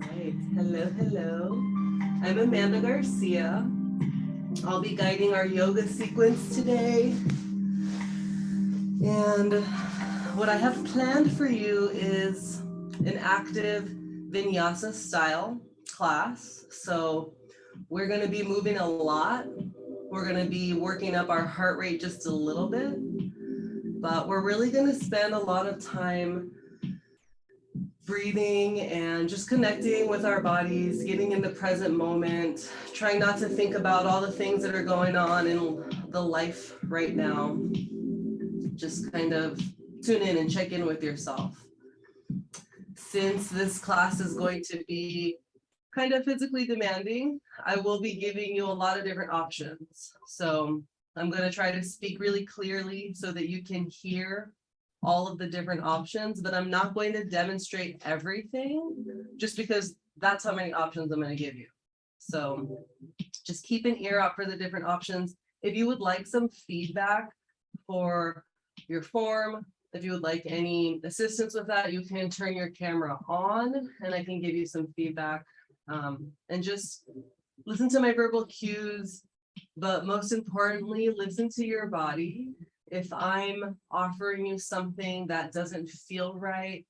right. Hello, hello. I'm Amanda Garcia. I'll be guiding our yoga sequence today. And what I have planned for you is an active Vinyasa style class. So we're going to be moving a lot. We're going to be working up our heart rate just a little bit, but we're really going to spend a lot of time breathing and just connecting with our bodies, getting in the present moment, trying not to think about all the things that are going on in the life right now. Just kind of tune in and check in with yourself. Since this class is going to be kind of physically demanding, I will be giving you a lot of different options. So I'm going to try to speak really clearly so that you can hear all of the different options, but I'm not going to demonstrate everything just because that's how many options I'm going to give you. So just keep an ear out for the different options. If you would like some feedback for your form, if you would like any assistance with that, you can turn your camera on and I can give you some feedback. And just listen to my verbal cues, but most importantly, listen to your body. If I'm offering you something that doesn't feel right,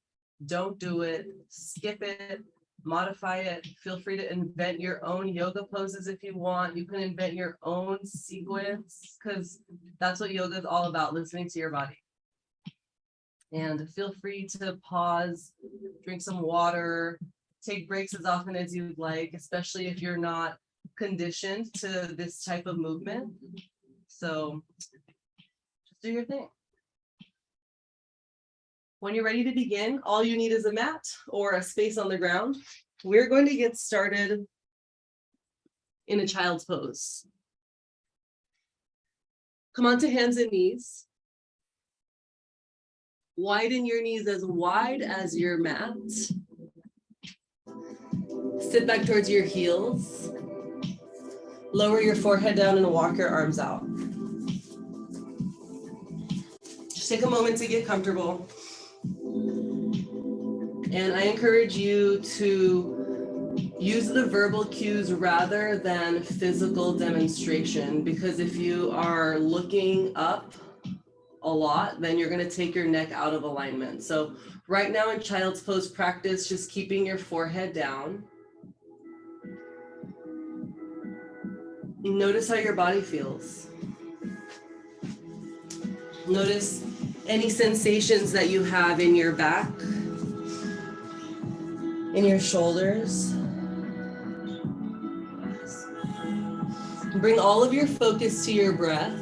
don't do it, skip it, modify it. Feel free to invent your own yoga poses if you want. You can invent your own sequence because that's what yoga is all about, listening to your body. And feel free to pause, drink some water, take breaks as often as you'd like, especially if you're not conditioned to this type of movement. So just do your thing. When you're ready to begin, all you need is a mat or a space on the ground. We're going to get started in a child's pose. Come onto hands and knees. Widen your knees as wide as your mat. Sit back towards your heels. Lower your forehead down and walk your arms out. Just take a moment to get comfortable. And I encourage you to use the verbal cues rather than physical demonstration, because if you are looking up a lot, then you're going to take your neck out of alignment. So right now in child's pose practice, just keeping your forehead down. Notice how your body feels. Notice any sensations that you have in your back, in your shoulders. Bring all of your focus to your breath.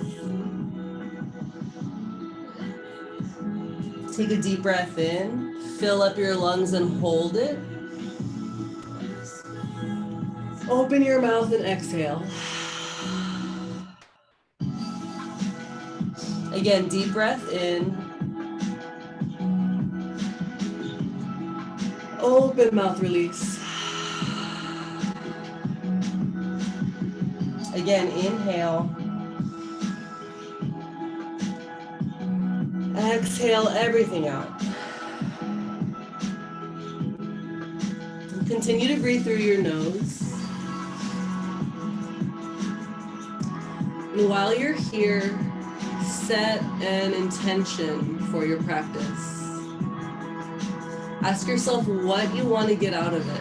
Take a deep breath in, fill up your lungs and hold it. Open your mouth and exhale. Again, deep breath in. Open mouth, release. Again, inhale. Exhale everything out. Continue to breathe through your nose. And while you're here, set an intention for your practice. Ask yourself what you want to get out of it.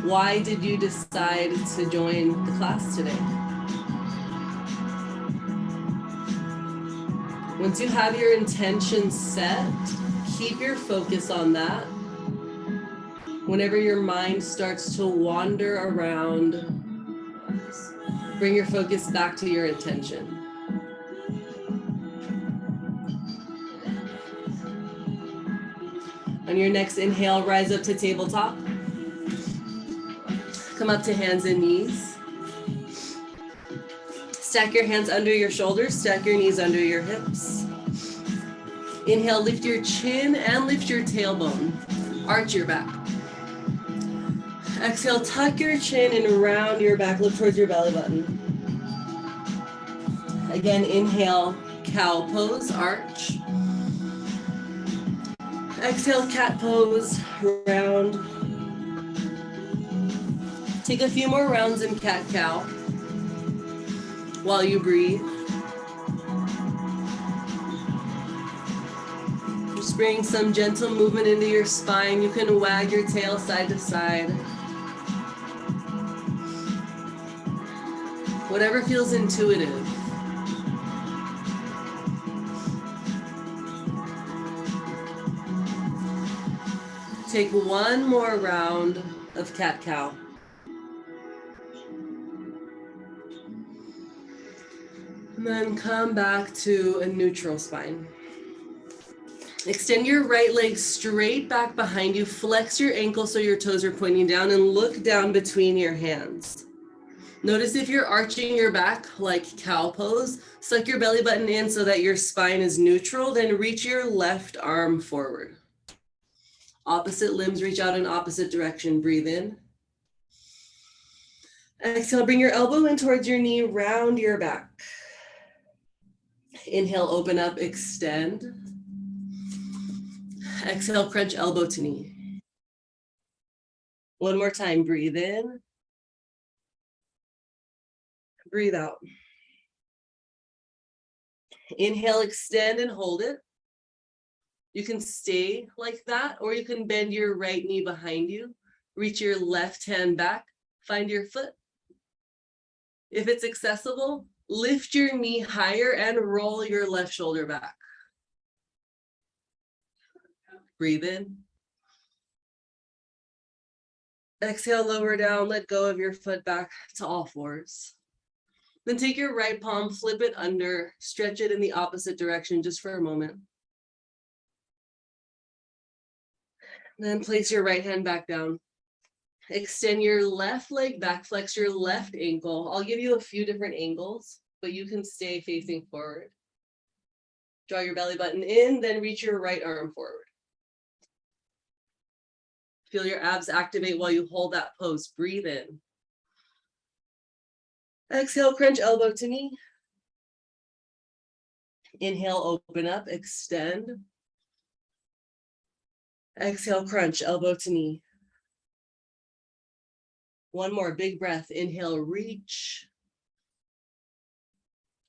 Why did you decide to join the class today? Once you have your intention set, keep your focus on that. Whenever your mind starts to wander around, bring your focus back to your intention. On your next inhale, rise up to tabletop. Come up to hands and knees. Stack your hands under your shoulders, stack your knees under your hips. Inhale, lift your chin and lift your tailbone. Arch your back. Exhale, tuck your chin and round your back, look towards your belly button. Again, inhale, cow pose, arch. Exhale, cat pose, round. Take a few more rounds in cat-cow while you breathe. Just bring some gentle movement into your spine. You can wag your tail side to side. Whatever feels intuitive. Take one more round of cat-cow. And then come back to a neutral spine. Extend your right leg straight back behind you. Flex your ankle so your toes are pointing down and look down between your hands. Notice if you're arching your back like cow pose, suck your belly button in so that your spine is neutral, then reach your left arm forward. Opposite limbs reach out in opposite direction. Breathe in. Exhale, bring your elbow in towards your knee, round your back. Inhale, open up, extend. Exhale, crunch elbow to knee. One more time, breathe in. Breathe out. Inhale, extend and hold it. You can stay like that, or you can bend your right knee behind you. Reach your left hand back, find your foot. If it's accessible, lift your knee higher and roll your left shoulder back. Breathe in. Exhale, lower down, let go of your foot back to all fours. Then take your right palm, flip it under, stretch it in the opposite direction just for a moment. Then place your right hand back down. Extend your left leg back, flex your left ankle. I'll give you a few different angles, but you can stay facing forward. Draw your belly button in, then reach your right arm forward. Feel your abs activate while you hold that pose. Breathe in. Exhale, crunch elbow to knee. Inhale, open up, extend. Exhale, crunch elbow to knee. One more big breath. Inhale, reach.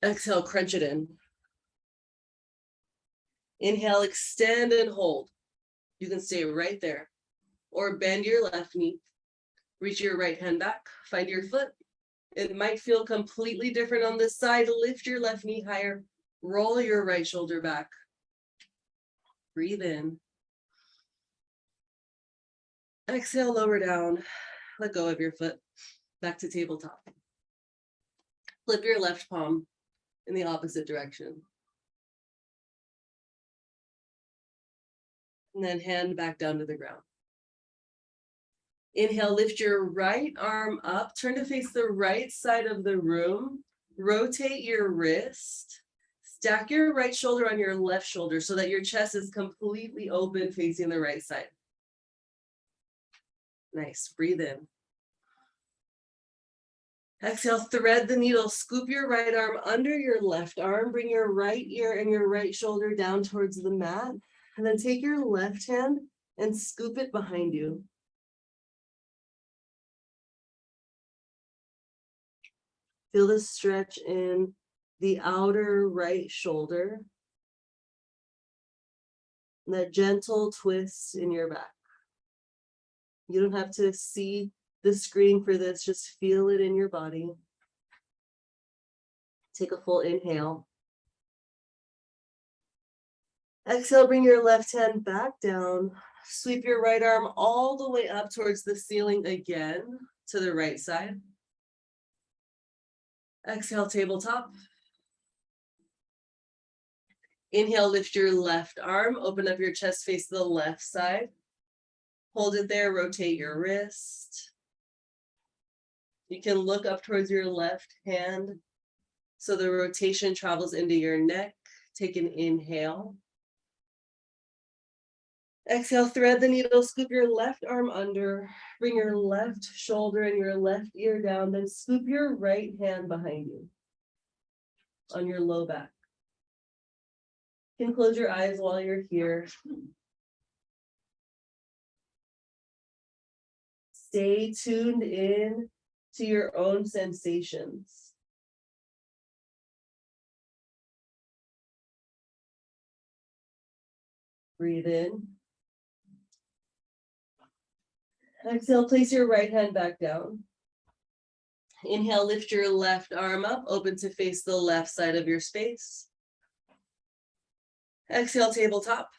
Exhale, crunch it in. Inhale, extend and hold. You can stay right there. Or bend your left knee. Reach your right hand back. Find your foot. It might feel completely different on this side. Lift your left knee higher. Roll your right shoulder back. Breathe in. Exhale, lower down. Let go of your foot. Back to tabletop. Flip your left palm in the opposite direction. And then hand back down to the ground. Inhale, lift your right arm up. Turn to face the right side of the room. Rotate your wrist. Stack your right shoulder on your left shoulder so that your chest is completely open facing the right side. Nice, breathe in. Exhale, thread the needle, scoop your right arm under your left arm, bring your right ear and your right shoulder down towards the mat, and then take your left hand and scoop it behind you. Feel the stretch in the outer right shoulder, and that gentle twist in your back. You don't have to see the screen for this, just feel it in your body. Take a full inhale. Exhale, bring your left hand back down. Sweep your right arm all the way up towards the ceiling again to the right side. Exhale, tabletop. Inhale, lift your left arm, open up your chest, face the left side. Hold it there, rotate your wrist. You can look up towards your left hand so the rotation travels into your neck. Take an inhale. Exhale, thread the needle, scoop your left arm under, bring your left shoulder and your left ear down, then scoop your right hand behind you on your low back. You can close your eyes while you're here. Stay tuned in to your own sensations. Breathe in. Exhale, place your right hand back down. Inhale, lift your left arm up, open to face the left side of your space. Exhale, tabletop.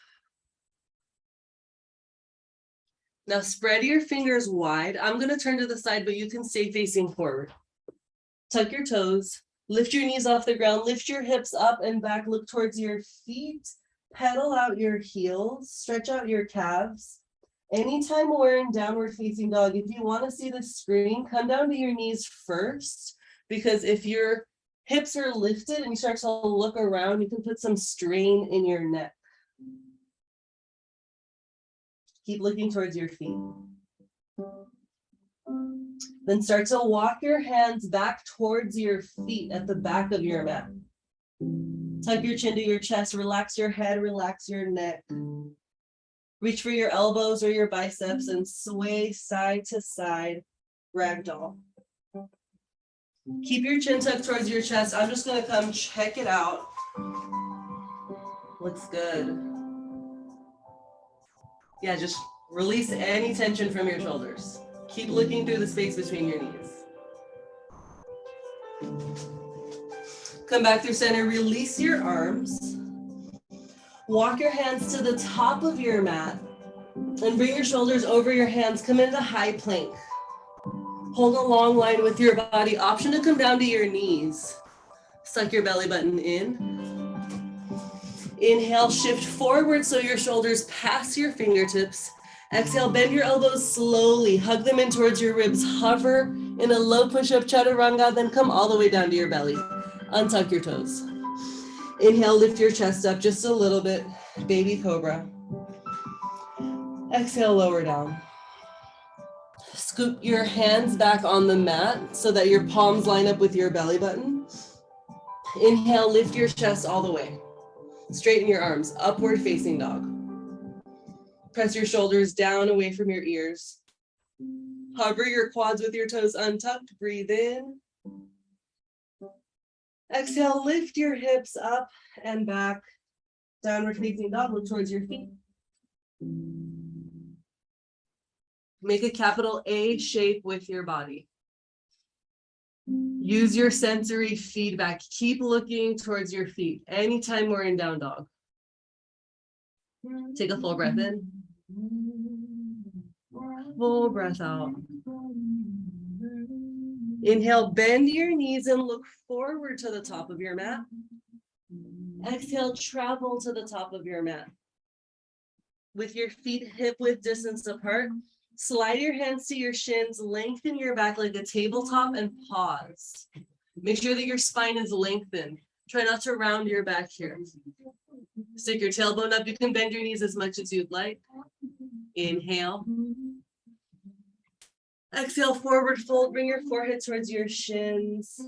Now spread your fingers wide. I'm going to turn to the side, but you can stay facing forward. Tuck your toes, lift your knees off the ground, lift your hips up and back, look towards your feet, pedal out your heels, stretch out your calves. Anytime we're in downward facing dog, if you want to see the screen, come down to your knees first, because if your hips are lifted and you start to look around, you can put some strain in your neck. Keep looking towards your feet. Then start to walk your hands back towards your feet at the back of your mat. Tuck your chin to your chest, relax your head, relax your neck. Reach for your elbows or your biceps and sway side to side, ragdoll. Keep your chin tucked towards your chest. I'm just gonna come check it out. Looks good. Yeah, just release any tension from your shoulders. Keep looking through the space between your knees. Come back through center, release your arms. Walk your hands to the top of your mat and bring your shoulders over your hands. Come into high plank. Hold a long line with your body. Option to come down to your knees. Suck your belly button in. Inhale, shift forward so your shoulders pass your fingertips. Exhale, bend your elbows slowly. Hug them in towards your ribs. Hover in a low push-up chaturanga, then come all the way down to your belly. Untuck your toes. Inhale, lift your chest up just a little bit. Baby cobra. Exhale, lower down. Scoop your hands back on the mat so that your palms line up with your belly button. Inhale, lift your chest all the way. Straighten your arms, upward facing dog. Press your shoulders down away from your ears. Hover your quads with your toes untucked. Breathe in. Exhale, lift your hips up and back. Downward facing dog, look towards your feet. Make a capital A shape with your body. Use your sensory feedback. Keep looking towards your feet anytime we're in down dog. Take a full breath in. Full breath out. Inhale, bend your knees and look forward to the top of your mat. Exhale, travel to the top of your mat. With your feet hip width distance apart, slide your hands to your shins, lengthen your back like a tabletop and pause. Make sure that your spine is lengthened. Try not to round your back here. Stick your tailbone up. You can bend your knees as much as you'd like. Inhale. Exhale, forward fold. Bring your forehead towards your shins.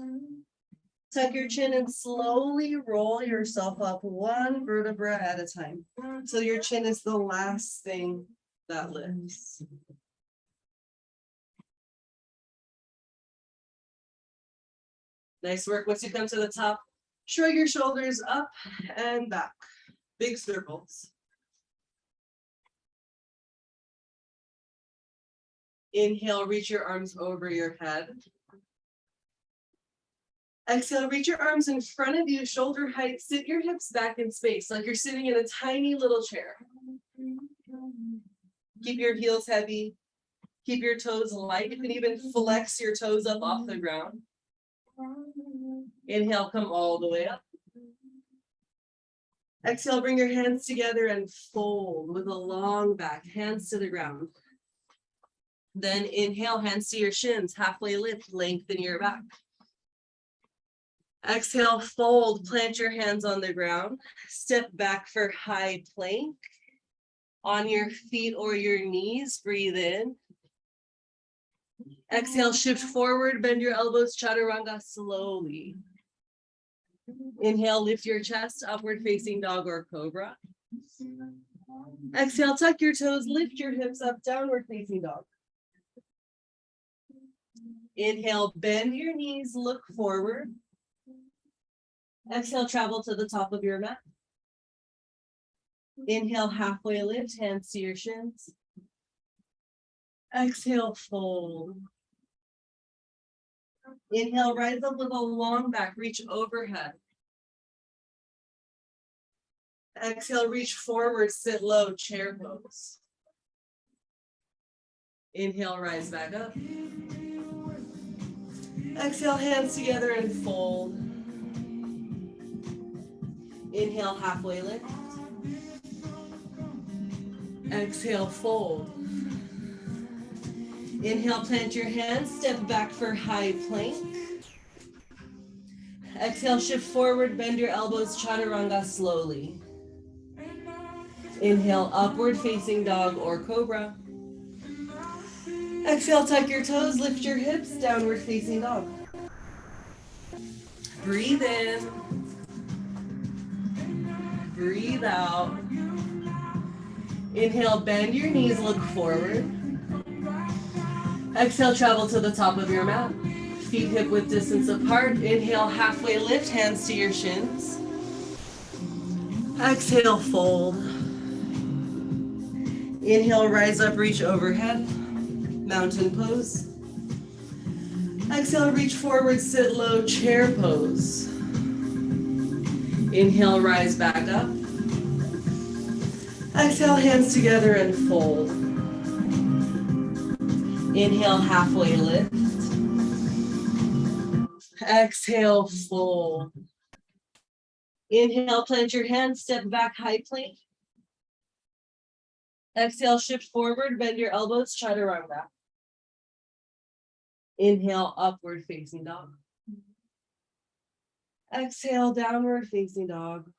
Tuck your chin and slowly roll yourself up one vertebra at a time. So your chin is the last thing that lifts. Nice work. Once you come to the top, shrug your shoulders up and back. Big circles. Inhale, reach your arms over your head. Exhale, reach your arms in front of you, shoulder height. Sit your hips back in space, like you're sitting in a tiny little chair. Keep your heels heavy. Keep your toes light. You can even flex your toes up off the ground. Inhale, come all the way up. Exhale, bring your hands together and fold with a long back, hands to the ground. Then inhale, hands to your shins, halfway lift, lengthen your back. Exhale, fold, plant your hands on the ground. Step back for high plank. On your feet or your knees, breathe in. Exhale, shift forward, bend your elbows, chaturanga slowly. Inhale, lift your chest, upward facing dog or cobra. Exhale, tuck your toes, lift your hips up, downward facing dog. Inhale, bend your knees, look forward. Exhale, travel to the top of your mat. Inhale, halfway lift, hands to your shins. Exhale, fold. Inhale, rise up with a long back, reach overhead. Exhale, reach forward, sit low, chair pose. Inhale, rise back up. Exhale, hands together and fold. Inhale, halfway lift. Exhale, fold. Inhale, plant your hands, step back for high plank. Exhale, shift forward, bend your elbows, chaturanga slowly. Inhale, upward facing dog or cobra. Exhale, tuck your toes, lift your hips, downward facing dog. Breathe in. Breathe out. Inhale, bend your knees, look forward. Exhale, travel to the top of your mat. Feet hip width distance apart. Inhale, halfway lift, hands to your shins. Exhale, fold. Inhale, rise up, reach overhead. Mountain pose. Exhale, reach forward, sit low, chair pose. Inhale, rise back up. Exhale, hands together and fold. Inhale, halfway lift. Exhale, fold. Inhale, plant your hands, step back, high plank. Exhale, shift forward, bend your elbows, chaturanga. Inhale, upward facing dog. Exhale, downward facing dog.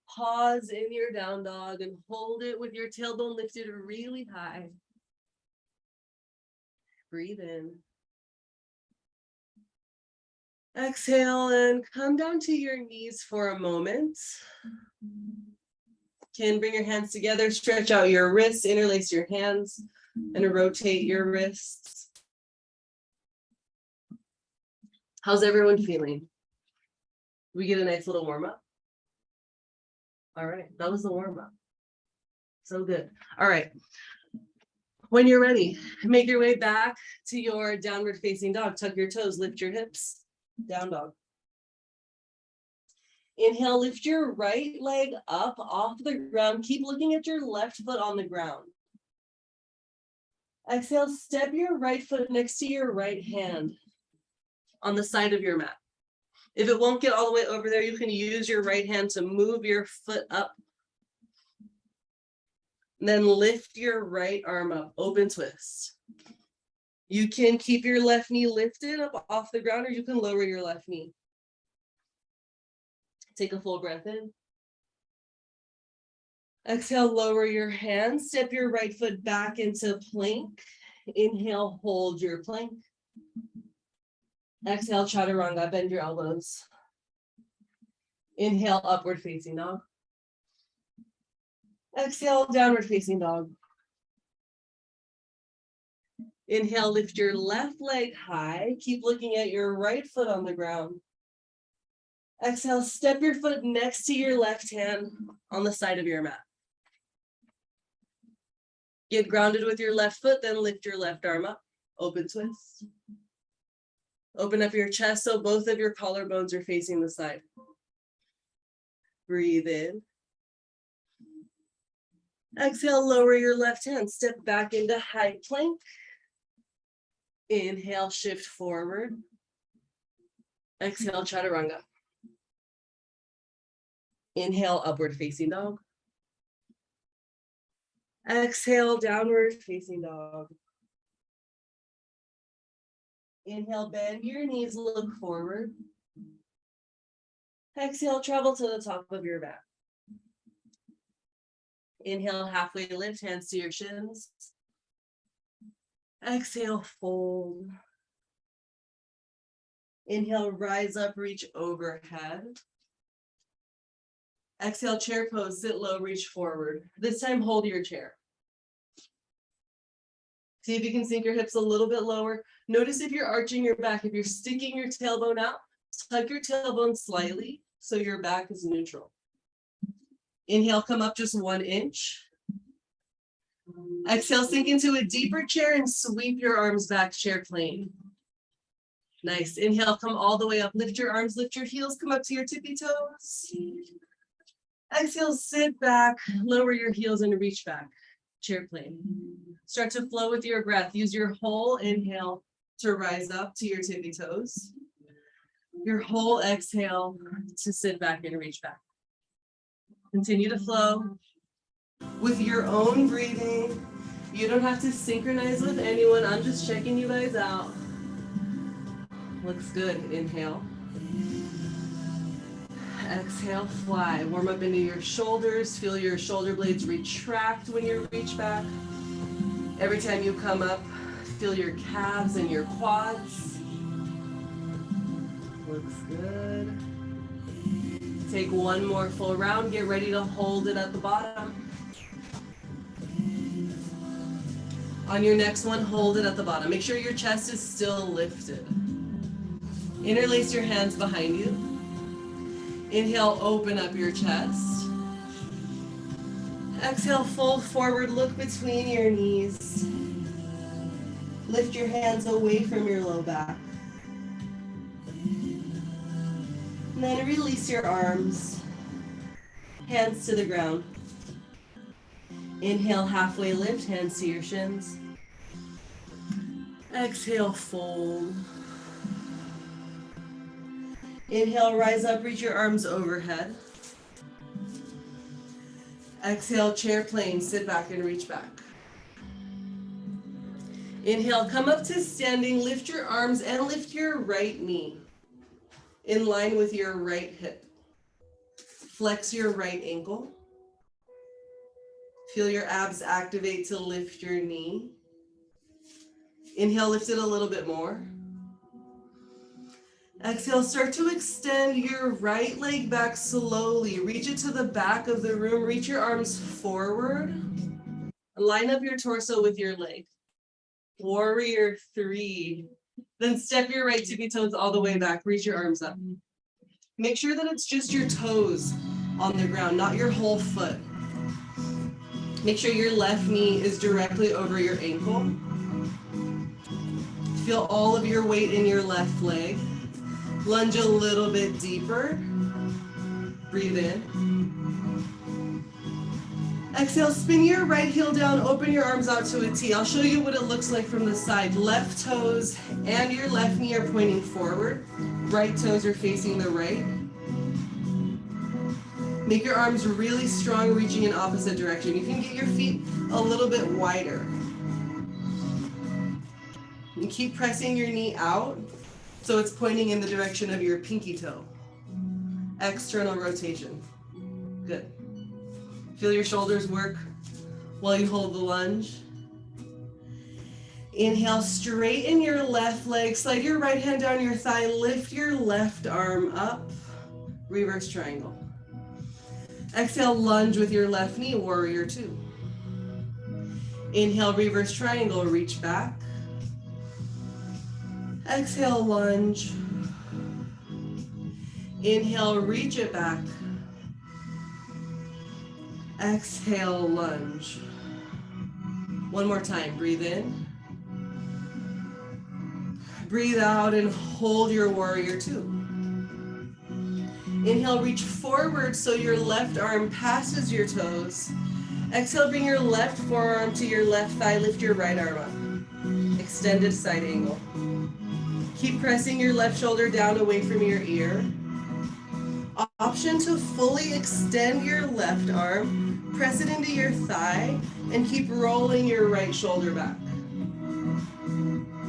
Pause in your down dog and hold it with your tailbone lifted really high. Breathe in. Exhale and come down to your knees for a moment. Can bring your hands together, stretch out your wrists, interlace your hands, and rotate your wrists. How's everyone feeling? We get a nice little warm up. All right, that was the warm up. So good. All right. When you're ready, make your way back to your downward facing dog. Tuck your toes, lift your hips, down dog. Inhale, lift your right leg up off the ground. Keep looking at your left foot on the ground. Exhale, step your right foot next to your right hand on the side of your mat. If it won't get all the way over there, you can use your right hand to move your foot up. And then lift your right arm up, open twist. You can keep your left knee lifted up off the ground, or you can lower your left knee. Take a full breath in. Exhale, lower your hands, step your right foot back into plank. Inhale, hold your plank. Exhale, chaturanga, bend your elbows. Inhale, upward facing dog. Exhale, downward facing dog. Inhale, lift your left leg high. Keep looking at your right foot on the ground. Exhale, step your foot next to your left hand on the side of your mat. Get grounded with your left foot, then lift your left arm up. Open twist. Open up your chest so both of your collarbones are facing the side. Breathe in. Exhale, lower your left hand, step back into high plank. Inhale, shift forward. Exhale, chaturanga. Inhale, upward facing dog. Exhale, downward facing dog. Inhale, bend your knees, look forward. Exhale, travel to the top of your mat. Inhale, halfway lift, hands to your shins. Exhale, fold. Inhale, rise up, reach overhead. Exhale, chair pose, sit low, reach forward. This time, hold your chair. See if you can sink your hips a little bit lower. Notice if you're arching your back, if you're sticking your tailbone out, tuck your tailbone slightly so your back is neutral. Inhale, come up just 1 inch. Exhale, sink into a deeper chair and sweep your arms back, chair plane. Nice. Inhale, come all the way up. Lift your arms, lift your heels, come up to your tippy toes. Exhale, sit back, lower your heels and reach back, chair plane. Start to flow with your breath. Use your whole inhale to rise up to your tippy toes. Your whole exhale to sit back and reach back. Continue to flow with your own breathing. You don't have to synchronize with anyone. I'm just checking you guys out. Looks good. Inhale. Exhale, fly. Warm up into your shoulders. Feel your shoulder blades retract when you reach back. Every time you come up, feel your calves and your quads. Looks good. Take one more full round. Get ready to hold it at the bottom. On your next one, hold it at the bottom. Make sure your chest is still lifted. Interlace your hands behind you. Inhale, open up your chest. Exhale, fold forward, look between your knees. Lift your hands away from your low back. And then release your arms. Hands to the ground. Inhale, halfway lift, hands to your shins. Exhale, fold. Inhale, rise up, reach your arms overhead. Exhale, chair plane, sit back and reach back. Inhale, come up to standing, lift your arms and lift your right knee in line with your right hip. Flex your right ankle. Feel your abs activate to lift your knee. Inhale, lift it a little bit more. Exhale, start to extend your right leg back slowly. Reach it to the back of the room. Reach your arms forward. Line up your torso with your leg. Warrior 3. Then step your right tippy toes all the way back. Reach your arms up. Make sure that it's just your toes on the ground, not your whole foot. Make sure your left knee is directly over your ankle. Feel all of your weight in your left leg. Lunge a little bit deeper. Breathe in. Exhale, spin your right heel down, open your arms out to a T. I'll show you what it looks like from the side. Left toes and your left knee are pointing forward. Right toes are facing the right. Make your arms really strong, reaching in opposite direction. You can get your feet a little bit wider. And keep pressing your knee out so it's pointing in the direction of your pinky toe. External rotation. Good. Feel your shoulders work while you hold the lunge. Inhale, straighten your left leg, slide your right hand down your thigh, lift your left arm up, reverse triangle. Exhale, lunge with your left knee, warrior 2. Inhale, reverse triangle, reach back. Exhale, lunge. Inhale, reach it back. Exhale, lunge. One more time, breathe in. Breathe out and hold your warrior 2. Inhale, reach forward so your left arm passes your toes. Exhale, bring your left forearm to your left thigh, lift your right arm up. Extended side angle. Keep pressing your left shoulder down away from your ear. Option to fully extend your left arm, press it into your thigh, and keep rolling your right shoulder back.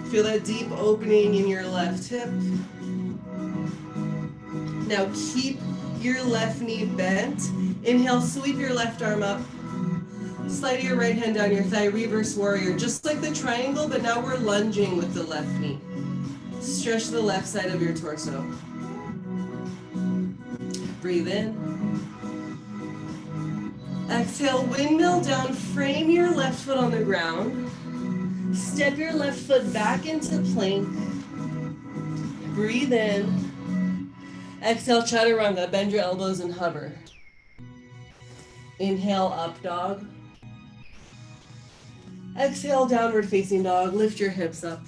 Feel that deep opening in your left hip. Now keep your left knee bent. Inhale, sweep your left arm up. Slide your right hand down your thigh, reverse warrior, just like the triangle, but now we're lunging with the left knee. Stretch the left side of your torso. Breathe in. Exhale, windmill down, frame your left foot on the ground. Step your left foot back into plank. Breathe in. Exhale, chaturanga. Bend your elbows and hover. Inhale, up dog. Exhale, downward facing dog. Lift your hips up.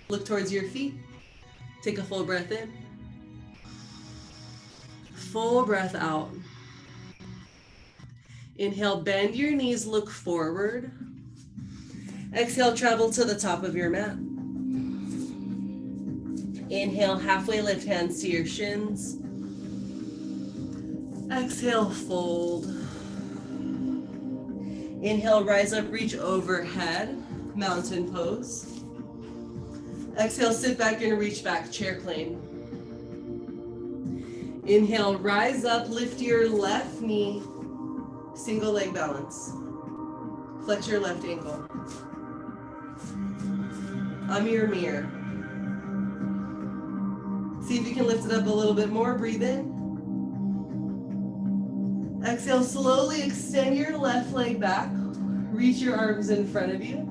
Look towards your feet. Take a full breath in. Full breath out. Inhale, bend your knees, look forward. Exhale, travel to the top of your mat. Inhale, halfway lift, hands to your shins. Exhale, fold. Inhale, rise up, reach overhead, mountain pose. Exhale, sit back and reach back, chair plane. Inhale, rise up, lift your left knee, single leg balance. Flex your left ankle. A mirror. See if you can lift it up a little bit more, breathe in. Exhale, slowly extend your left leg back. Reach your arms in front of you.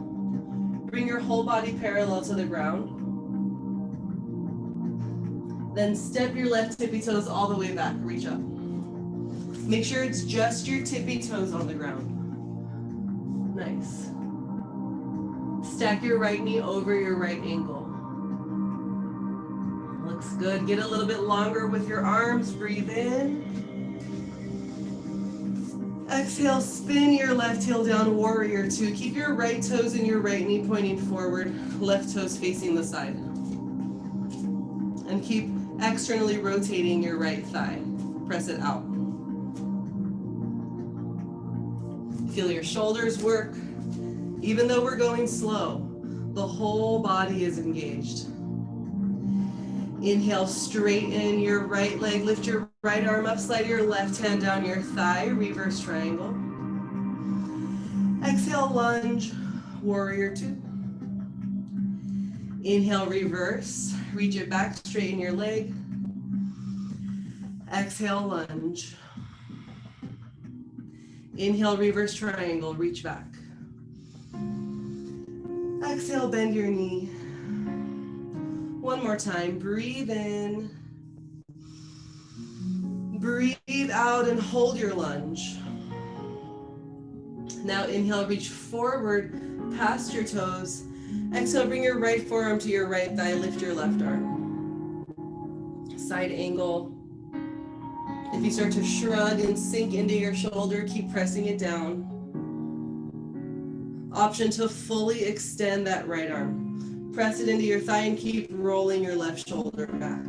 Bring your whole body parallel to the ground. Then step your left tippy toes all the way back, reach up. Make sure it's just your tippy toes on the ground. Nice. Stack your right knee over your right ankle. Looks good. Get a little bit longer with your arms, breathe in. Exhale, spin your left heel down, warrior two. Keep your right toes and your right knee pointing forward, left toes facing the side. And keep externally rotating your right thigh. Press it out. Feel your shoulders work. Even though we're going slow, the whole body is engaged. Inhale, straighten your right leg, lift your right arm up, slide your left hand down your thigh, reverse triangle. Exhale, lunge, warrior two. Inhale, reverse, reach it back, straighten your leg. Exhale, lunge. Inhale, reverse triangle, reach back. Exhale, bend your knee. One more time, breathe in. Breathe out and hold your lunge. Now inhale, reach forward past your toes. Exhale, bring your right forearm to your right thigh, lift your left arm. Side angle. If you start to shrug and sink into your shoulder, keep pressing it down. Option to fully extend that right arm. Press it into your thigh and keep rolling your left shoulder back.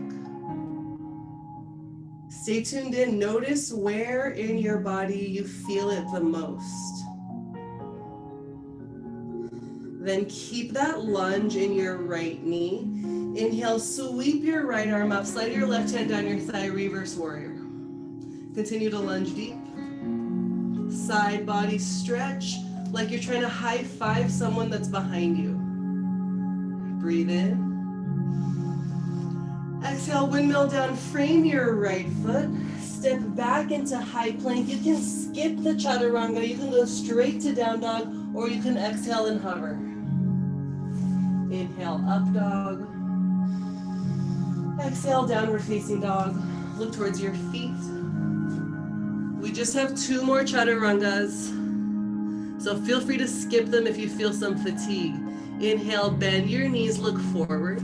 Stay tuned in. Notice where in your body you feel it the most. Then keep that lunge in your right knee. Inhale, sweep your right arm up, slide your left hand down your thigh, reverse warrior. Continue to lunge deep. Side body stretch like you're trying to high five someone that's behind you. Breathe in. Exhale, windmill down, frame your right foot. Step back into high plank. You can skip the chaturanga. You can go straight to down dog, or you can exhale and hover. Inhale, up dog. Exhale, downward facing dog. Look towards your feet. We just have 2 more chaturangas, so feel free to skip them if you feel some fatigue. Inhale, bend your knees, look forward.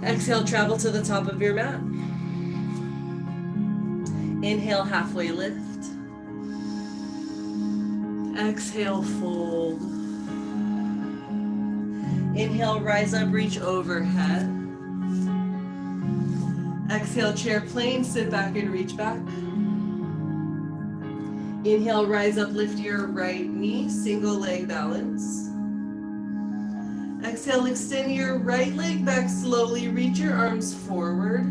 Exhale, travel to the top of your mat. Inhale, halfway lift. Exhale, fold. Inhale, rise up, reach overhead. Exhale, chair plane, sit back and reach back. Inhale, rise up, lift your right knee, single leg balance. Exhale, extend your right leg back slowly, reach your arms forward.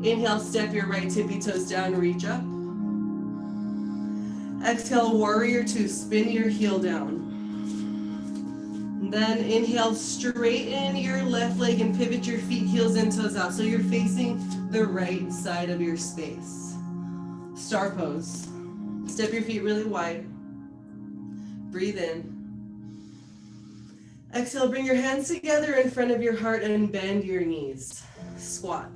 Inhale, step your right tippy toes down, reach up. Exhale, warrior two, spin your heel down. Then inhale, straighten your left leg and pivot your feet, heels in, toes out. So you're facing the right side of your space. Star pose. Step your feet really wide. Breathe in. Exhale, bring your hands together in front of your heart and bend your knees. Squat.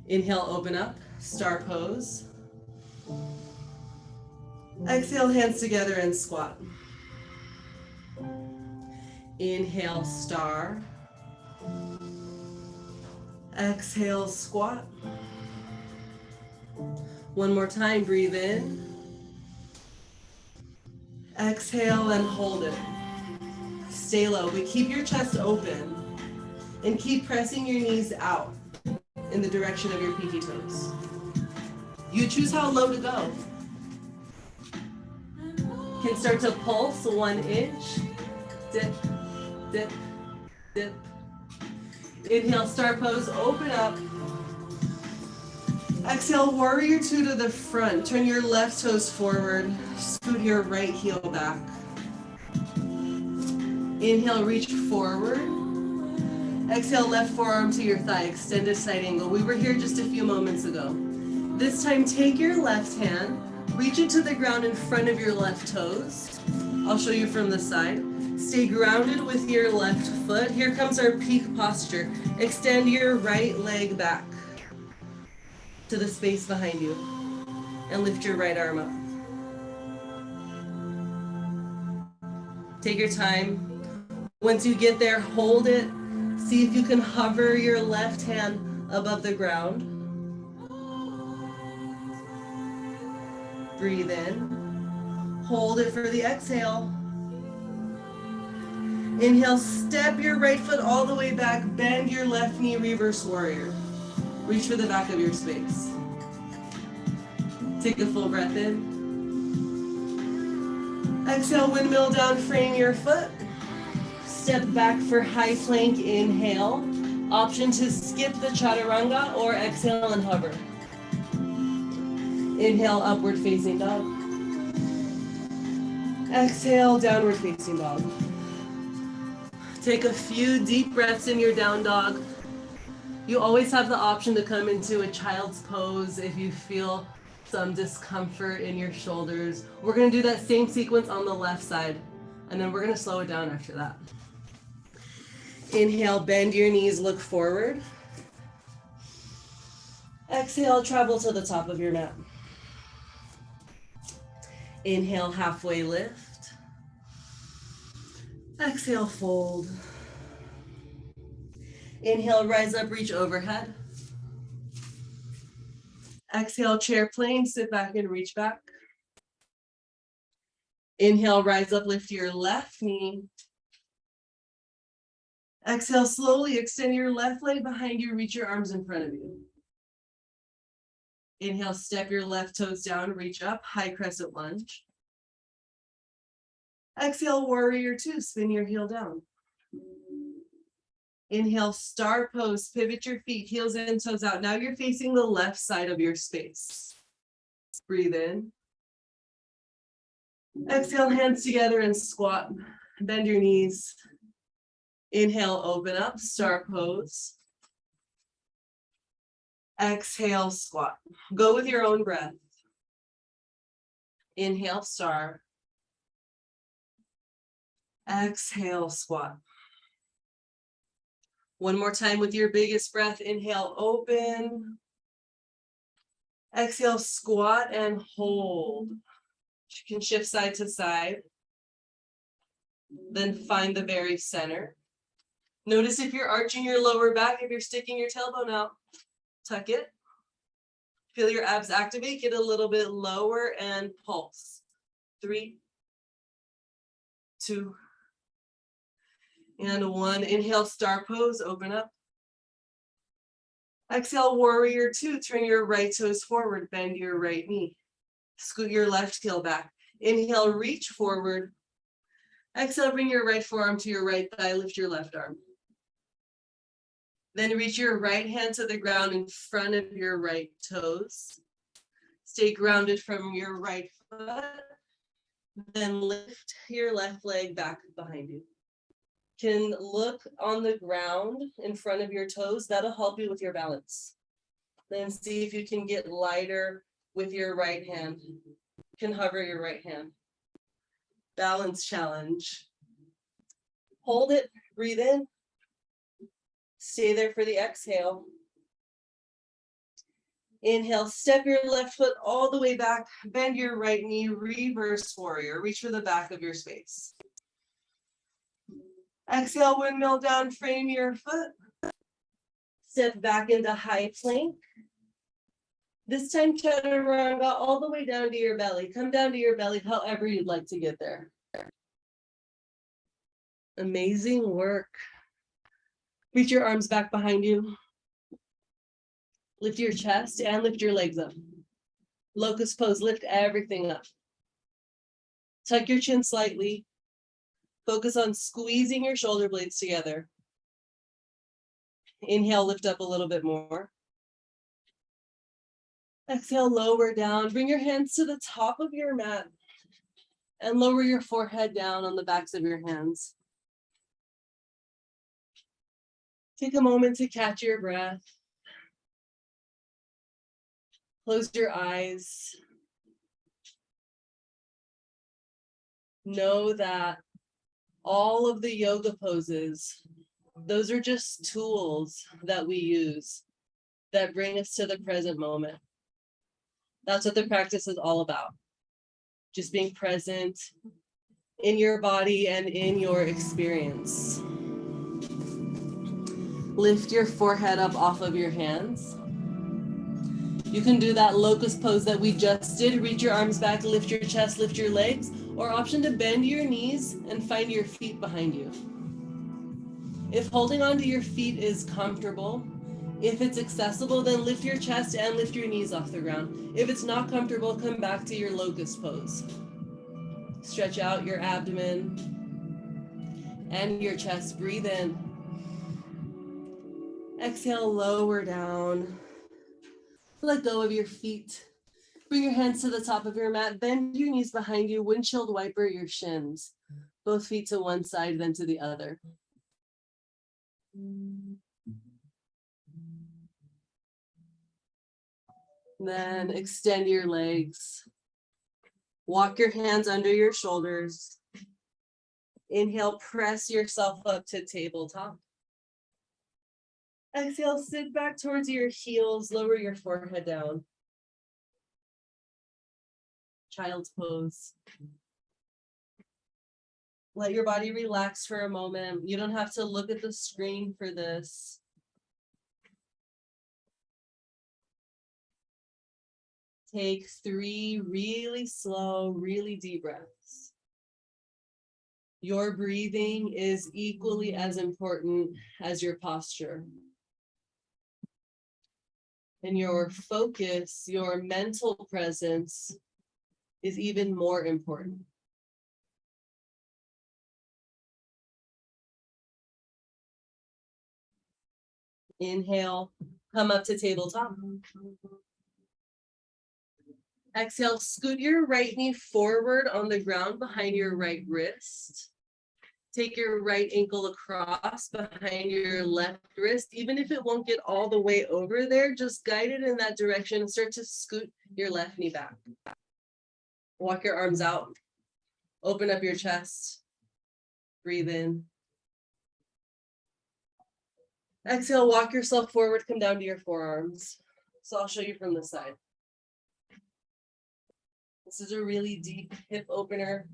Inhale, open up, star pose. Exhale, hands together and squat. Inhale, star. Exhale, squat. One more time, breathe in. Exhale and hold it. Stay low, but keep your chest open and keep pressing your knees out in the direction of your pinky toes. You choose how low to go. You can start to pulse 1 inch. Dip, dip, dip. Inhale, star pose, open up. Exhale, warrior 2 to the front. Turn your left toes forward. Scoot your right heel back. Inhale, reach forward. Exhale, left forearm to your thigh, extended side angle. We were here just a few moments ago. This time, take your left hand, reach it to the ground in front of your left toes. I'll show you from the side. Stay grounded with your left foot. Here comes our peak posture. Extend your right leg back to the space behind you and lift your right arm up. Take your time. Once you get there, hold it. See if you can hover your left hand above the ground. Breathe in. Hold it for the exhale. Inhale, step your right foot all the way back, bend your left knee, reverse warrior. Reach for the back of your space. Take a full breath in. Exhale, windmill down, frame your foot. Step back for high plank, inhale. Option to skip the chaturanga or exhale and hover. Inhale, upward facing dog. Exhale, downward facing dog. Take a few deep breaths in your down dog. You always have the option to come into a child's pose if you feel some discomfort in your shoulders. We're gonna do that same sequence on the left side, and then we're gonna slow it down after that. Inhale, bend your knees, look forward. Exhale, travel to the top of your mat. Inhale, halfway lift. Exhale, fold. Inhale, rise up, reach overhead. Exhale, chair plane, sit back and reach back. Inhale, rise up, lift your left knee. Exhale, slowly extend your left leg behind you, reach your arms in front of you. Inhale, step your left toes down, reach up, high crescent lunge. Exhale, warrior 2, spin your heel down. Inhale, star pose, pivot your feet, heels in, toes out. Now you're facing the left side of your space. Breathe in. Exhale, hands together and squat. Bend your knees. Inhale, open up, star pose. Exhale, squat. Go with your own breath. Inhale, star. Exhale, squat. One more time with your biggest breath. Inhale, open. Exhale, squat and hold. You can shift side to side. Then find the very center. Notice if you're arching your lower back, if you're sticking your tailbone out, tuck it. Feel your abs activate, get a little bit lower and pulse. 3, 2, and 1. Inhale, star pose, open up. Exhale, warrior 2, turn your right toes forward, bend your right knee. Scoot your left heel back. Inhale, reach forward. Exhale, bring your right forearm to your right thigh, lift your left arm. Then reach your right hand to the ground in front of your right toes. Stay grounded from your right foot. Then lift your left leg back behind you. Can look on the ground in front of your toes. That'll help you with your balance. Then see if you can get lighter with your right hand. You can hover your right hand. balance challenge. Hold it, breathe in. Stay there for the exhale. Inhale, step your left foot all the way back, bend your right knee, reverse warrior, reach for the back of your space. Exhale, windmill down, frame your foot. Step back into high plank. This time, chaturanga all the way down to your belly. Come down to your belly however you'd like to get there. Amazing work. Reach your arms back behind you. Lift your chest and lift your legs up. Locust pose, lift everything up. Tuck your chin slightly. Focus on squeezing your shoulder blades together. Inhale, lift up a little bit more. Exhale, lower down. Bring your hands to the top of your mat and lower your forehead down on the backs of your hands. Take a moment to catch your breath. Close your eyes. Know that all of the yoga poses, those are just tools that we use that bring us to the present moment. That's what the practice is all about. Just being present in your body and in your experience. Lift your forehead up off of your hands. You can do that locust pose that we just did. Reach your arms back, lift your chest, lift your legs, or option to bend your knees and find your feet behind you. If holding onto your feet is comfortable, if it's accessible, then lift your chest and lift your knees off the ground. If it's not comfortable, come back to your locust pose. Stretch out your abdomen and your chest. Breathe in. Exhale, lower down. Let go of your feet. Bring your hands to the top of your mat. Bend your knees behind you. Windshield wiper your shins. Both feet to one side, then to the other. Then extend your legs. Walk your hands under your shoulders. Inhale, press yourself up to tabletop. Exhale, sit back towards your heels, lower your forehead down. Child's pose. Let your body relax for a moment. You don't have to look at the screen for this. Take 3 really slow, really deep breaths. Your breathing is equally as important as your posture. And your focus, your mental presence is even more important. Inhale, come up to tabletop. Exhale, scoot your right knee forward on the ground behind your right wrist. Take your right ankle across behind your left wrist. Even if it won't get all the way over there, just guide it in that direction and start to scoot your left knee back. Walk your arms out. Open up your chest. Breathe in. Exhale, walk yourself forward, come down to your forearms. So I'll show you from this side. This is a really deep hip opener.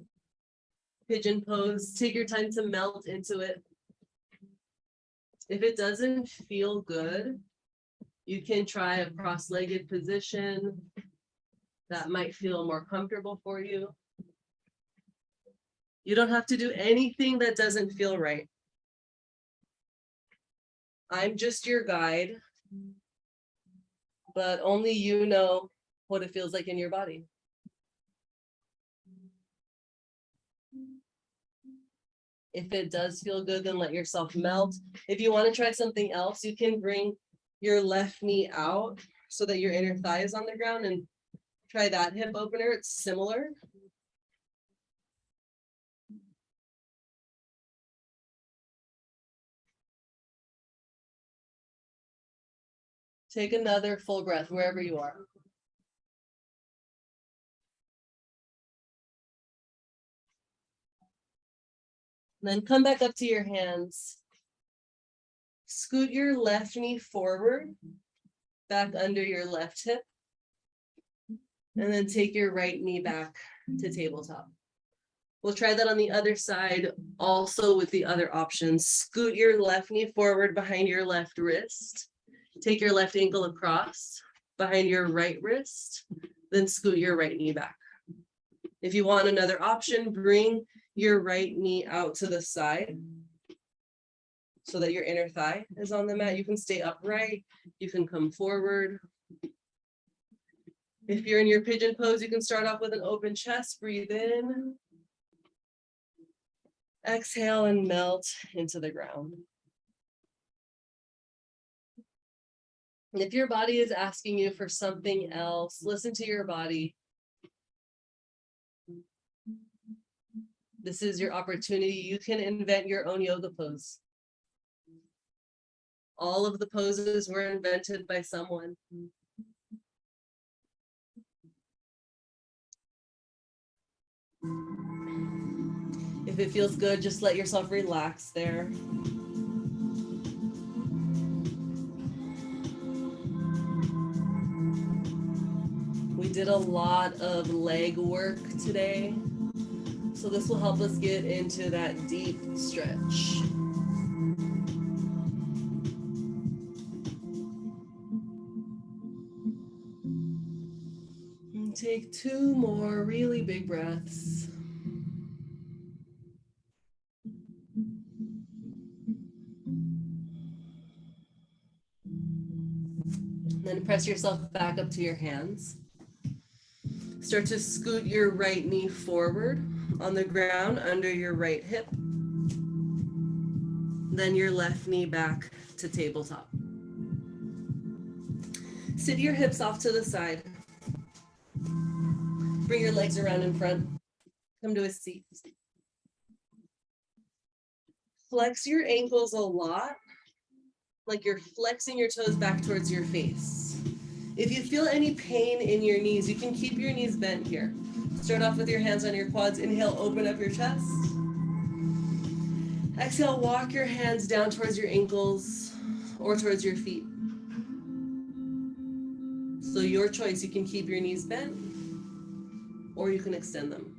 Pigeon pose. Take your time to melt into it. If it doesn't feel good, you can try a cross-legged position that might feel more comfortable for you. You don't have to do anything that doesn't feel right. I'm just your guide, but only you know what it feels like in your body. If it does feel good, then let yourself melt. If you want to try something else, you can bring your left knee out so that your inner thigh is on the ground and try that hip opener. It's similar. Take another full breath wherever you are. Then come back up to your hands. Scoot your left knee forward, back under your left hip. And then take your right knee back to tabletop. We'll try that on the other side, also with the other options. Scoot your left knee forward behind your left wrist. Take your left ankle across behind your right wrist, then scoot your right knee back. If you want another option, bring your right knee out to the side so that your inner thigh is on the mat. You can stay upright, you can come forward. If you're in your pigeon pose, you can start off with an open chest, breathe in. Exhale and melt into the ground. And if your body is asking you for something else, listen to your body. This is your opportunity. You can invent your own yoga pose. All of the poses were invented by someone. If it feels good, just let yourself relax there. We did a lot of leg work today, so this will help us get into that deep stretch. And take 2 more really big breaths. Then press yourself back up to your hands. Start to scoot your right knee forward on the ground under your right hip. Then your left knee back to tabletop. Sit your hips off to the side. Bring your legs around in front. Come to a seat. Flex your ankles a lot, like you're flexing your toes back towards your face. If you feel any pain in your knees, you can keep your knees bent here. Start off with your hands on your quads. Inhale, open up your chest. Exhale, walk your hands down towards your ankles or towards your feet. So your choice, you can keep your knees bent or you can extend them.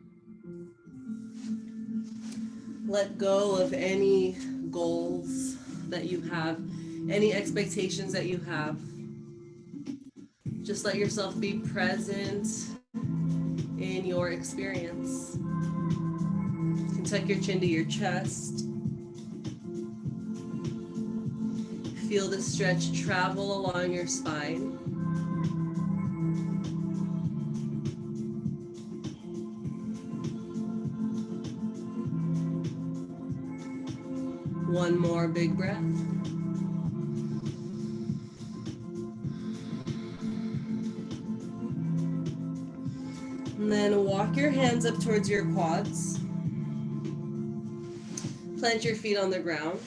Let go of any goals that you have, any expectations that you have. Just let yourself be present in your experience. You can tuck your chin to your chest. Feel the stretch travel along your spine. One more big breath. And then walk your hands up towards your quads. Plant your feet on the ground.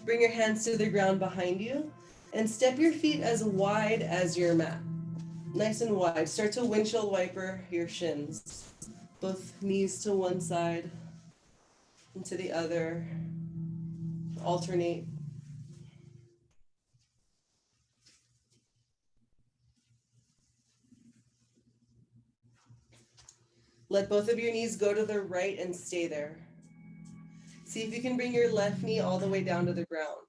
Bring your hands to the ground behind you and step your feet as wide as your mat. Nice and wide. Start to windshield wiper your shins. Both knees to one side and to the other. Alternate. Let both of your knees go to the right and stay there. See if you can bring your left knee all the way down to the ground.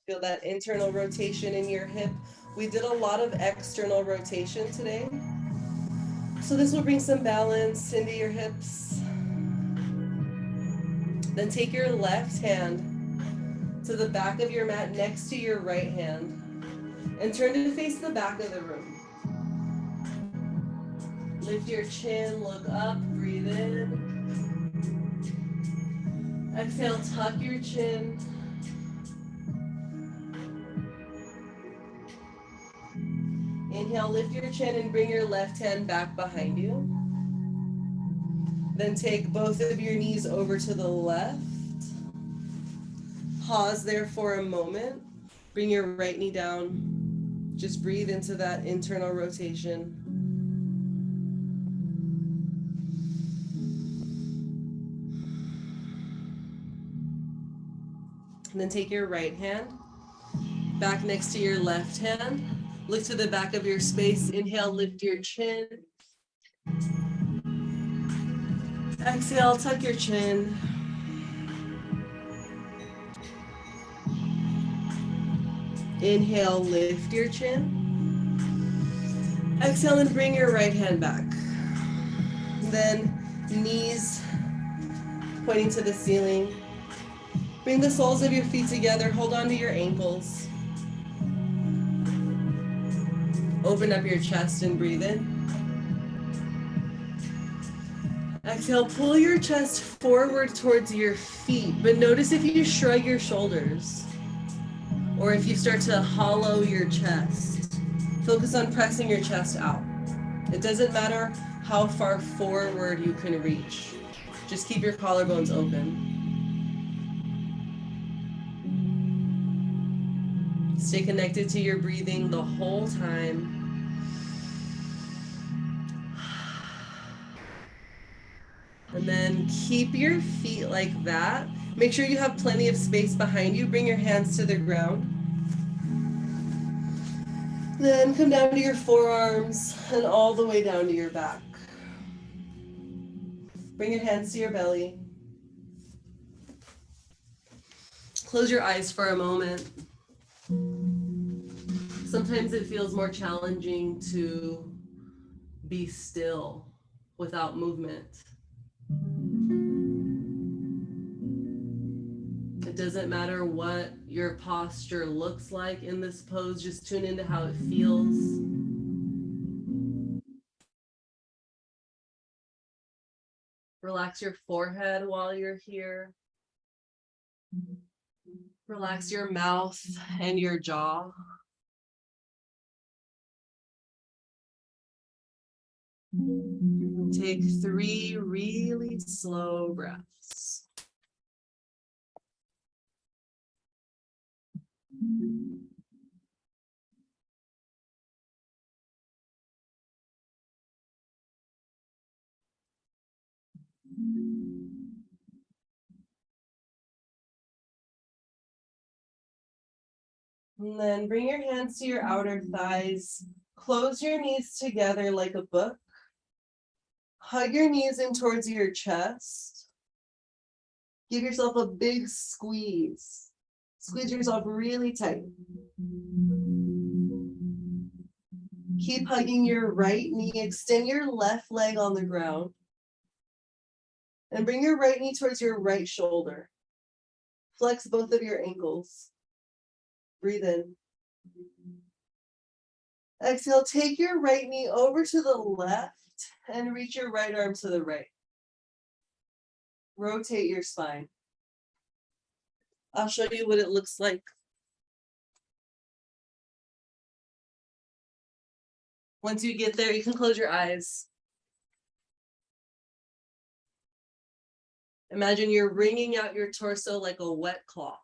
Feel that internal rotation in your hip. We did a lot of external rotation today. So this will bring some balance into your hips. Then take your left hand to the back of your mat next to your right hand and turn to face the back of the room. Lift your chin, look up, breathe in. Exhale, tuck your chin. Inhale, lift your chin and bring your left hand back behind you. Then take both of your knees over to the left. Pause there for a moment. Bring your right knee down. Just breathe into that internal rotation. And then take your right hand back next to your left hand. Look to the back of your space. Inhale, lift your chin. Exhale, tuck your chin. Inhale, lift your chin. Exhale and bring your right hand back. Then knees pointing to the ceiling. Bring the soles of your feet together. Hold on to your ankles. Open up your chest and breathe in. Exhale, pull your chest forward towards your feet, but notice if you shrug your shoulders or if you start to hollow your chest. Focus on pressing your chest out. It doesn't matter how far forward you can reach. Just keep your collarbones open. Stay connected to your breathing the whole time. And then keep your feet like that. Make sure you have plenty of space behind you. Bring your hands to the ground. Then come down to your forearms and all the way down to your back. Bring your hands to your belly. Close your eyes for a moment. Sometimes it feels more challenging to be still without movement. It doesn't matter what your posture looks like in this pose, just tune into how it feels. Relax your forehead while you're here. Relax your mouth and your jaw. Take 3 really slow breaths. And then bring your hands to your outer thighs. Close your knees together like a book. Hug your knees in towards your chest. Give yourself a big squeeze. Squeeze yourself really tight. Keep hugging your right knee. Extend your left leg on the ground. And bring your right knee towards your right shoulder. Flex both of your ankles. Breathe in. Exhale, take your right knee over to the left and reach your right arm to the right. Rotate your spine. I'll show you what it looks like. Once you get there, you can close your eyes. Imagine you're wringing out your torso like a wet cloth.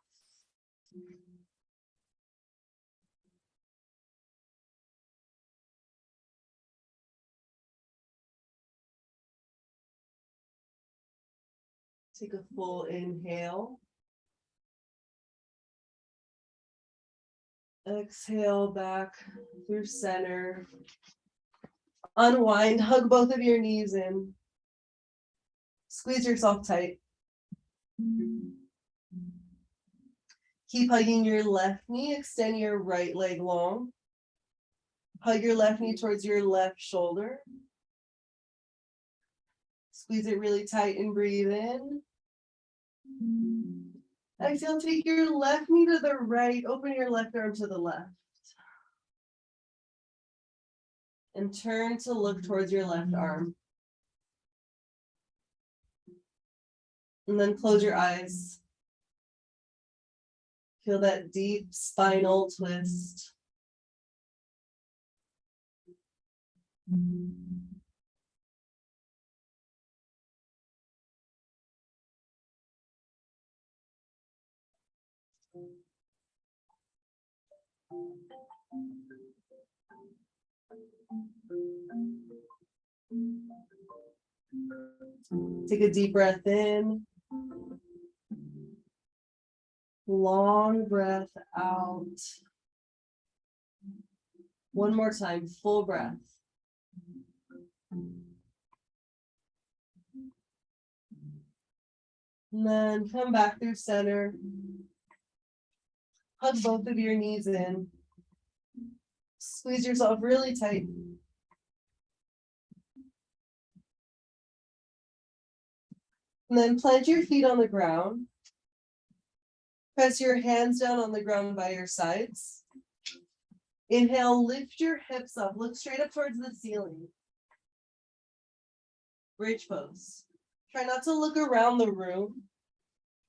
Take a full inhale. Exhale back through center. Unwind, hug both of your knees in. Squeeze yourself tight. Keep hugging your left knee, extend your right leg long. Hug your left knee towards your left shoulder. Squeeze it really tight and breathe in. Exhale, take your left knee to the right, open your left arm to the left. And turn to look towards your left arm. And then close your eyes. Feel that deep spinal twist. Take a deep breath in. Long breath out. One more time, full breath. And then come back through center. Hug both of your knees in. Squeeze yourself really tight. And then plant your feet on the ground. Press your hands down on the ground by your sides. Inhale, lift your hips up. Look straight up towards the ceiling. Bridge pose. Try not to look around the room.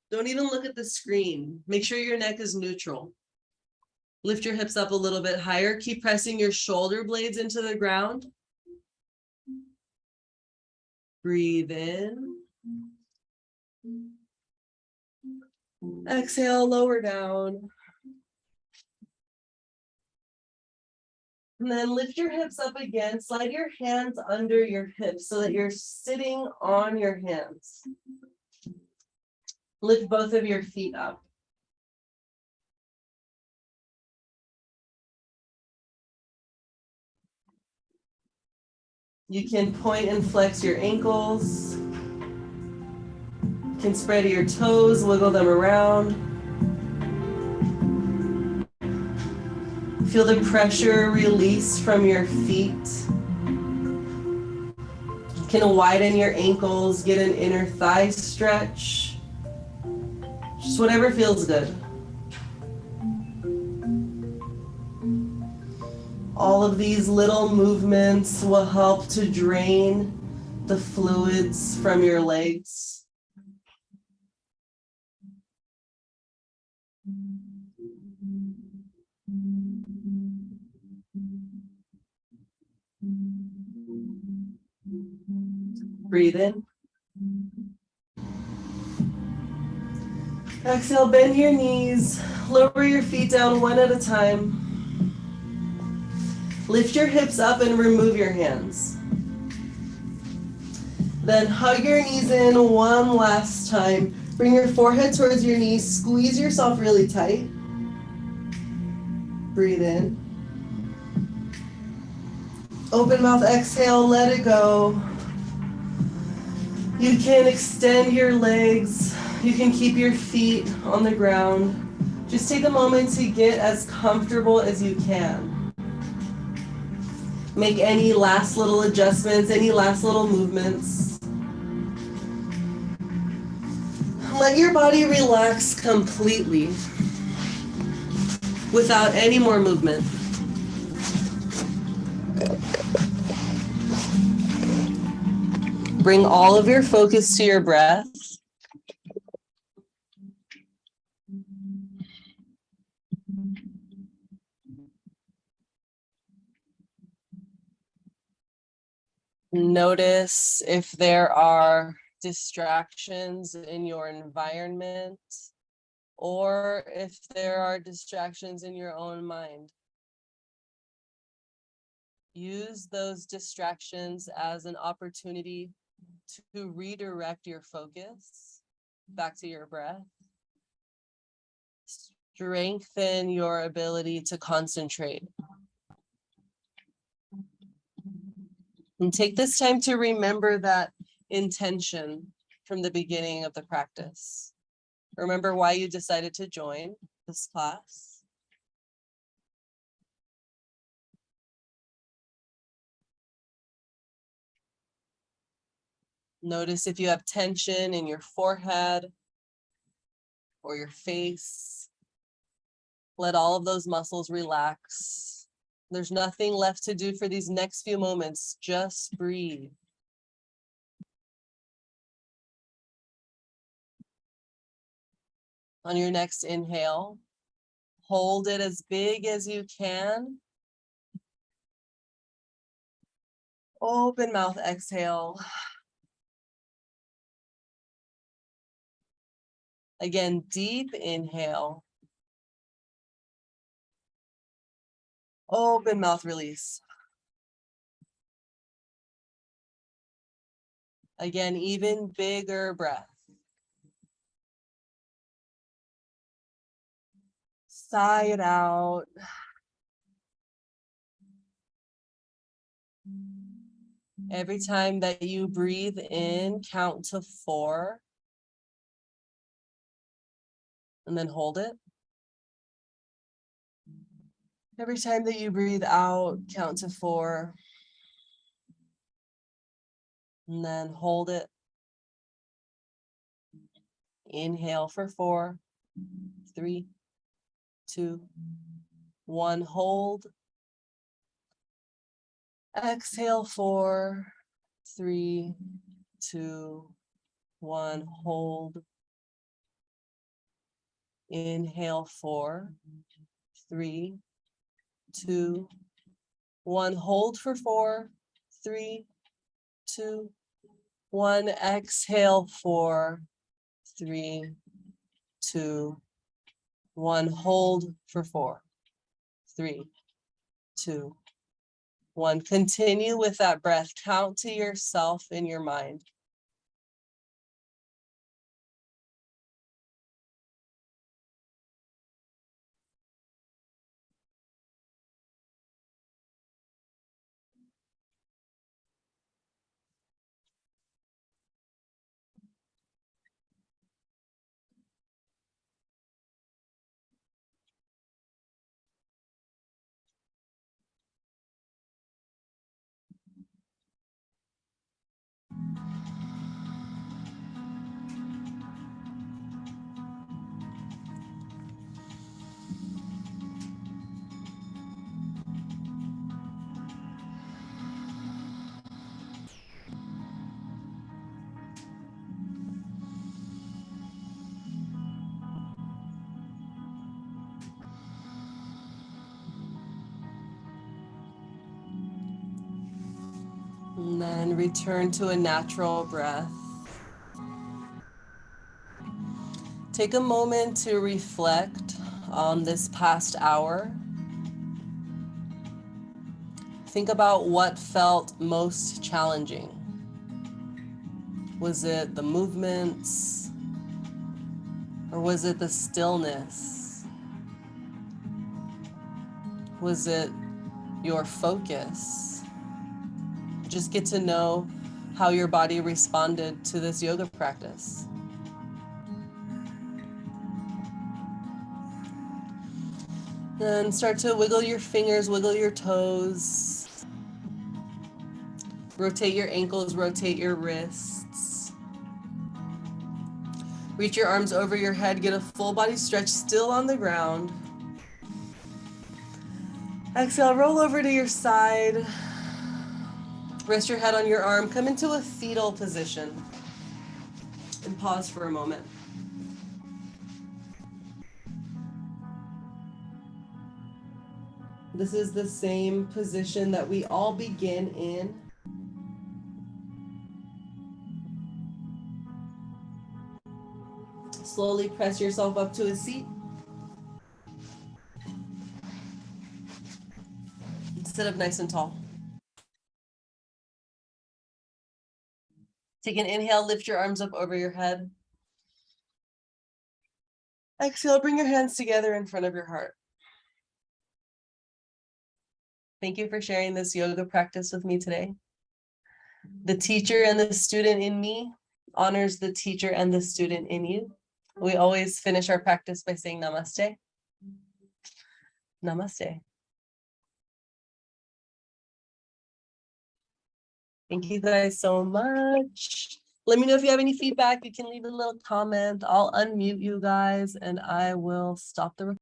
Don't even look at the screen. Make sure your neck is neutral. Lift your hips up a little bit higher. Keep pressing your shoulder blades into the ground. Breathe in. Exhale, lower down. And then lift your hips up again. Slide your hands under your hips so that you're sitting on your hands. Lift both of your feet up. You can point and flex your ankles. You can spread your toes, wiggle them around. Feel the pressure release from your feet. You can widen your ankles, get an inner thigh stretch. Just whatever feels good. All of these little movements will help to drain the fluids from your legs. Breathe in. Exhale, bend your knees. Lower your feet down one at a time. Lift your hips up and remove your hands. Then hug your knees in one last time. Bring your forehead towards your knees. Squeeze yourself really tight. Breathe in. Open mouth, exhale, let it go. You can extend your legs. You can keep your feet on the ground. Just take a moment to get as comfortable as you can. Make any last little adjustments, any last little movements. Let your body relax completely without any more movement. Bring all of your focus to your breath. Notice if there are distractions in your environment or if there are distractions in your own mind. Use those distractions as an opportunity to redirect your focus back to your breath. Strengthen your ability to concentrate. And take this time to remember that intention from the beginning of the practice. Remember why you decided to join this class. Notice if you have tension in your forehead or your face. Let all of those muscles relax. There's nothing left to do for these next few moments. Just breathe. On your next inhale, hold it as big as you can. Open mouth, exhale. Again, deep inhale. Open mouth, release. Again, even bigger breath. sigh it out. Every time that you breathe in, count to 4. And then hold it. Every time that you breathe out, count to 4. And then hold it. Inhale for 4, 3, 2, 1. Hold. Exhale 4, 3, 2, 1. Hold. Inhale 4, 3, 2, 1. Hold for 4, 3, 2, 1. Exhale 4, 3, 2, 1. Hold for 4, 3, 2, 1. Continue with that breath. Count to yourself in your mind. And then return to a natural breath. Take a moment to reflect on this past hour. Think about what felt most challenging. Was it the movements? Or was it the stillness? Was it your focus? Just get to know how your body responded to this yoga practice. Then start to wiggle your fingers, wiggle your toes. Rotate your ankles, rotate your wrists. Reach your arms over your head, get a full body stretch still on the ground. Exhale, roll over to your side. Rest your head on your arm, come into a fetal position. And pause for a moment. This is the same position that we all begin in. Slowly press yourself up to a seat. Sit up nice and tall. Take an inhale, lift your arms up over your head. Exhale, bring your hands together in front of your heart. Thank you for sharing this yoga practice with me today. The teacher and the student in me honors the teacher and the student in you. We always finish our practice by saying namaste. Namaste. Thank you guys so much. Let me know if you have any feedback. You can leave a little comment. I'll unmute you guys and I will stop the recording.